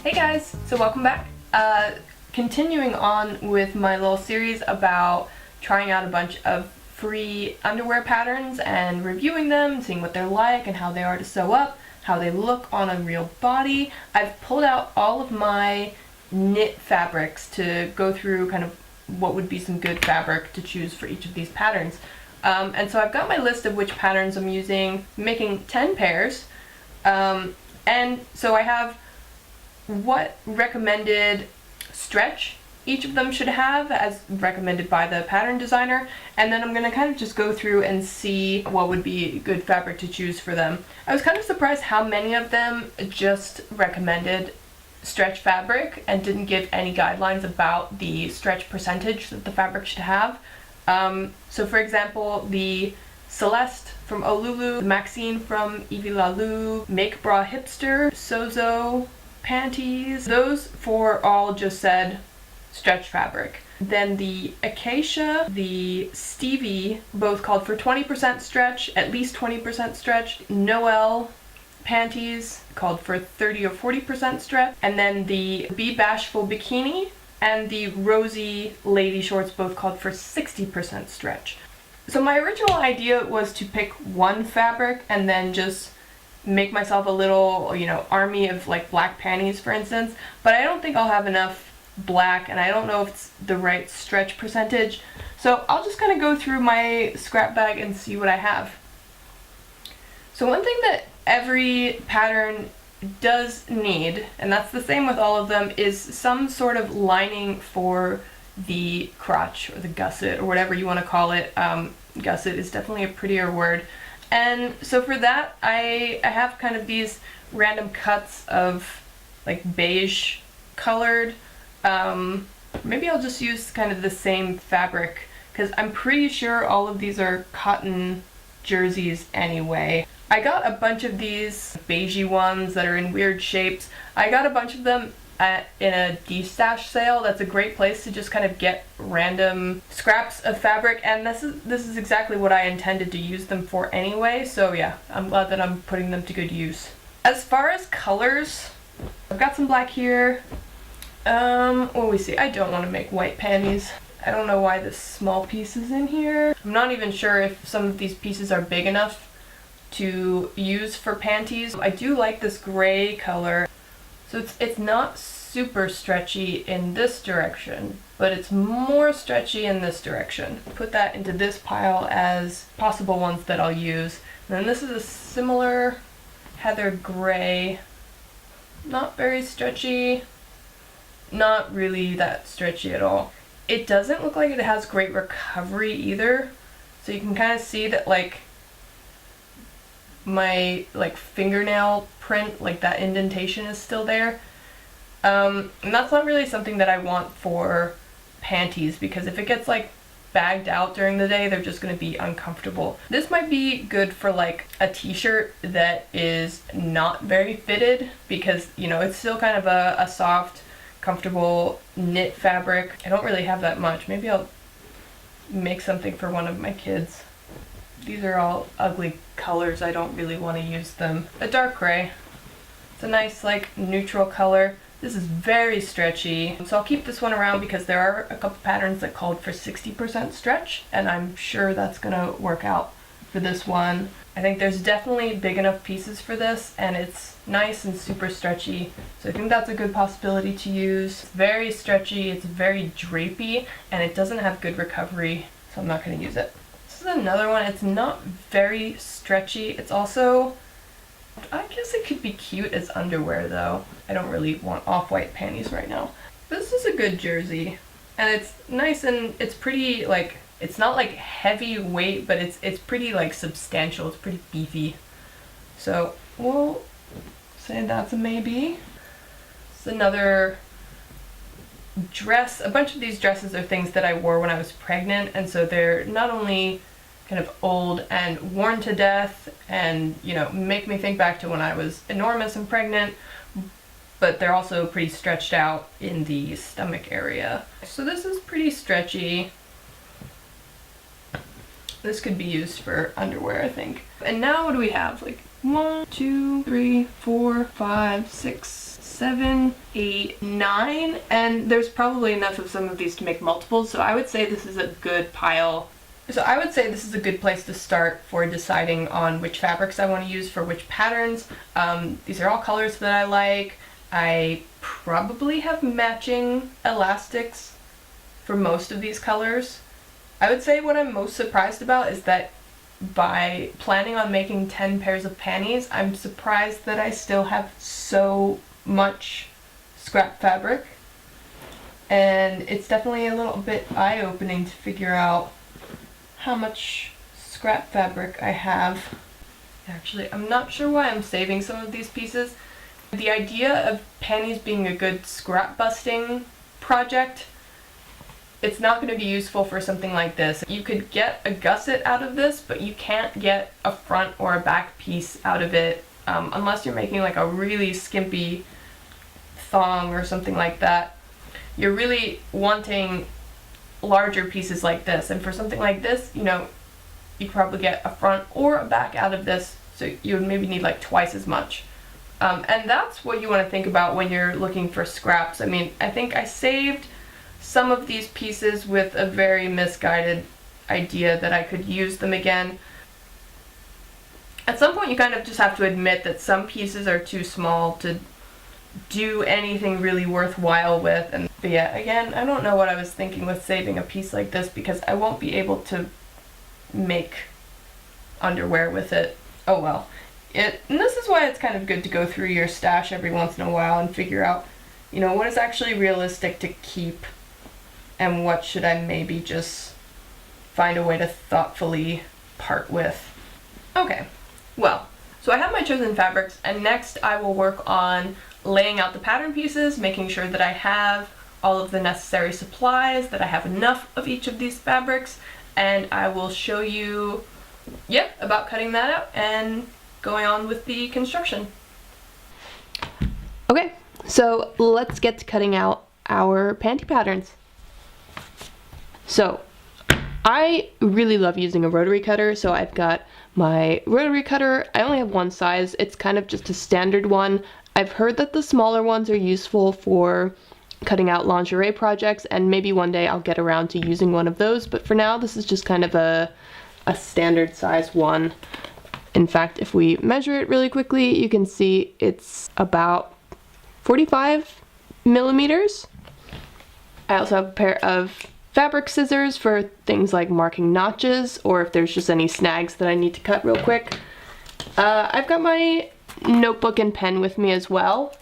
Hey guys, so welcome back. Continuing on with my little series about trying out a bunch of free underwear patterns and reviewing them, seeing what they're like and how they are to sew up, how they look on a real body. I've pulled out all of my knit fabrics to go through kind of what would be some good fabric to choose for each of these patterns. And so I've got my list of which patterns I'm using, making 10 pairs. And so I have what recommended stretch each of them should have as recommended by the pattern designer, and then I'm going to kind of just go through and see what would be good fabric to choose for them. I was kind of surprised how many of them just recommended stretch fabric and didn't give any guidelines about the stretch percentage that the fabric should have. So for example, the Celeste from Olulu, the Maxine from Ivy Lalu, Make Bra Hipster, Sozo panties, those four all just said stretch fabric. Then the Acacia, the Stevie, both called for 20% stretch, at least 20% stretch. Noelle panties called for 30 or 40% stretch. And then the Be Bashful Bikini and the Rosy Lady Shorts both called for 60% stretch. So my original idea was to pick one fabric and then just make myself a little, army of like black panties, for instance, but I don't think I'll have enough black, and I don't know if it's the right stretch percentage, so I'll just kind of go through my scrap bag and see what I have. So one thing that every pattern does need, and that's the same with all of them, is some sort of lining for the crotch or the gusset or whatever you want to call it. Gusset is definitely a prettier word. And so for that, I have kind of these random cuts of like beige colored. Maybe I'll just use kind of the same fabric because I'm pretty sure all of these are cotton jerseys anyway. I got a bunch of these beigey ones that are in weird shapes. I got a bunch of them in a de-stash sale. That's a great place to just kind of get random scraps of fabric, and this is exactly what I intended to use them for anyway, so yeah, I'm glad that I'm putting them to good use. As far as colors, I've got some black here. What we see, I don't want to make white panties. I don't know why this small piece is in here. I'm not even sure if some of these pieces are big enough to use for panties. I do like this gray color. So it's not super stretchy in this direction, but it's more stretchy in this direction. Put that into this pile as possible ones that I'll use. And then this is a similar heather gray. Not very stretchy, not really that stretchy at all. It doesn't look like it has great recovery either. So you can kind of see that like my fingernail print, like that indentation is still there. And that's not really something that I want for panties, because if it gets like bagged out during the day, they're just going to be uncomfortable. This might be good for like a t-shirt that is not very fitted, because it's still kind of a soft, comfortable knit fabric. I don't really have that much. Maybe I'll make something for one of my kids. These are all ugly colors. I don't really want to use them. A dark gray. It's a nice like neutral color. This is very stretchy, so I'll keep this one around because there are a couple patterns that called for 60% stretch, and I'm sure that's gonna work out for this one. I think there's definitely big enough pieces for this, and it's nice and super stretchy, so I think that's a good possibility to use. It's very stretchy, it's very drapey, and it doesn't have good recovery, so I'm not gonna use it. This is another one. It's not very stretchy. It's also, I guess it could be cute as underwear though. I don't really want off-white panties right now. This is a good jersey, and it's nice, and it's pretty like, it's not like heavy weight, but it's pretty like substantial. It's pretty beefy. So we'll say that's a maybe. It's another dress. A bunch of these dresses are things that I wore when I was pregnant, and so they're not only kind of old and worn to death and make me think back to when I was enormous and pregnant, but they're also pretty stretched out in the stomach area. So this is pretty stretchy. This could be used for underwear, I think. And now what do we have? Like 1, 2, 3, 4, 5, 6, 7, 8, 9, and there's probably enough of some of these to make multiples, so I would say this is a good pile. So I would say this is a good place to start for deciding on which fabrics I want to use for which patterns. These are all colors that I like. I probably have matching elastics for most of these colors. I would say what I'm most surprised about is that by planning on making 10 pairs of panties, I'm surprised that I still have so much scrap fabric. And it's definitely a little bit eye-opening to figure out how much scrap fabric I have. Actually, I'm not sure why I'm saving some of these pieces. The idea of panties being a good scrap busting project, it's not going to be useful for something like this. You could get a gusset out of this, but you can't get a front or a back piece out of it unless you're making like a really skimpy thong or something like that. You're really wanting larger pieces like this, and for something like this, you know, you could probably get a front or a back out of this, so you would maybe need like twice as much. And that's what you want to think about when you're looking for scraps. I mean, I think I saved some of these pieces with a very misguided idea that I could use them again. At some point you kind of just have to admit that some pieces are too small to do anything really worthwhile with. But yeah, again, I don't know what I was thinking with saving a piece like this, because I won't be able to make underwear with it. Oh well. And this is why it's kind of good to go through your stash every once in a while and figure out, you know, what is actually realistic to keep and what should I maybe just find a way to thoughtfully part with. Okay, well, so I have my chosen fabrics, and next I will work on laying out the pattern pieces, making sure that I have all of the necessary supplies, that I have enough of each of these fabrics, and I will show you, about cutting that out and going on with the construction. Okay, so let's get to cutting out our panty patterns. So I really love using a rotary cutter, so I've got my rotary cutter. I only have one size. It's kind of just a standard one. I've heard that the smaller ones are useful for cutting out lingerie projects, and maybe one day I'll get around to using one of those, but for now this is just kind of a standard size one. In fact, if we measure it really quickly, you can see it's about 45 millimeters. I also have a pair of fabric scissors for things like marking notches, or if there's just any snags that I need to cut real quick. I've got my notebook and pen with me as well.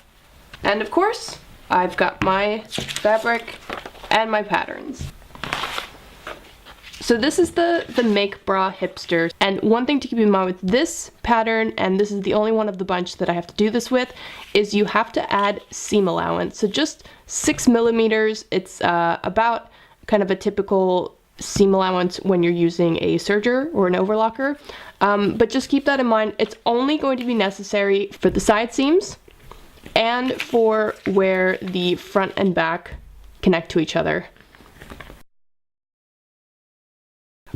And of course, I've got my fabric and my patterns. So this is the Make Bra Hipster, and one thing to keep in mind with this pattern, and this is the only one of the bunch that I have to do this with, is you have to add seam allowance. So just 6 millimeters, it's about kind of a typical seam allowance when you're using a serger or an overlocker. But just keep that in mind. It's only going to be necessary for the side seams and for where the front and back connect to each other.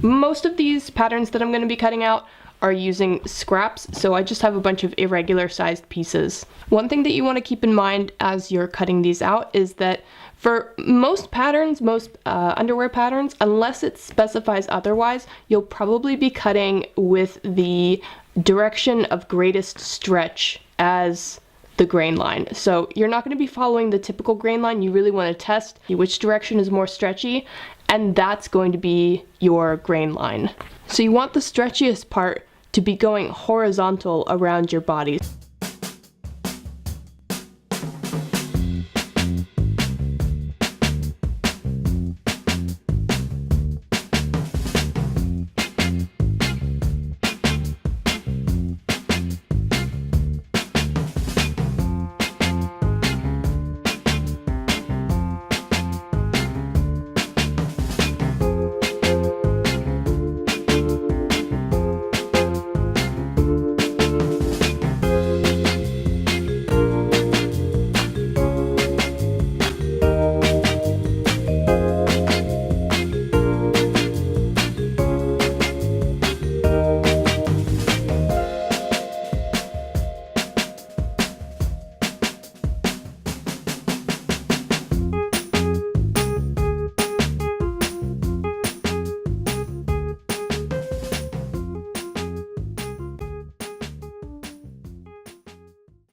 Most of these patterns that I'm going to be cutting out are using scraps, so I just have a bunch of irregular sized pieces. One thing that you want to keep in mind as you're cutting these out is that for most patterns, most underwear patterns, unless it specifies otherwise, you'll probably be cutting with the direction of greatest stretch as the grain line. So you're not going to be following the typical grain line. You really want to test which direction is more stretchy, and that's going to be your grain line. So you want the stretchiest part to be going horizontal around your body.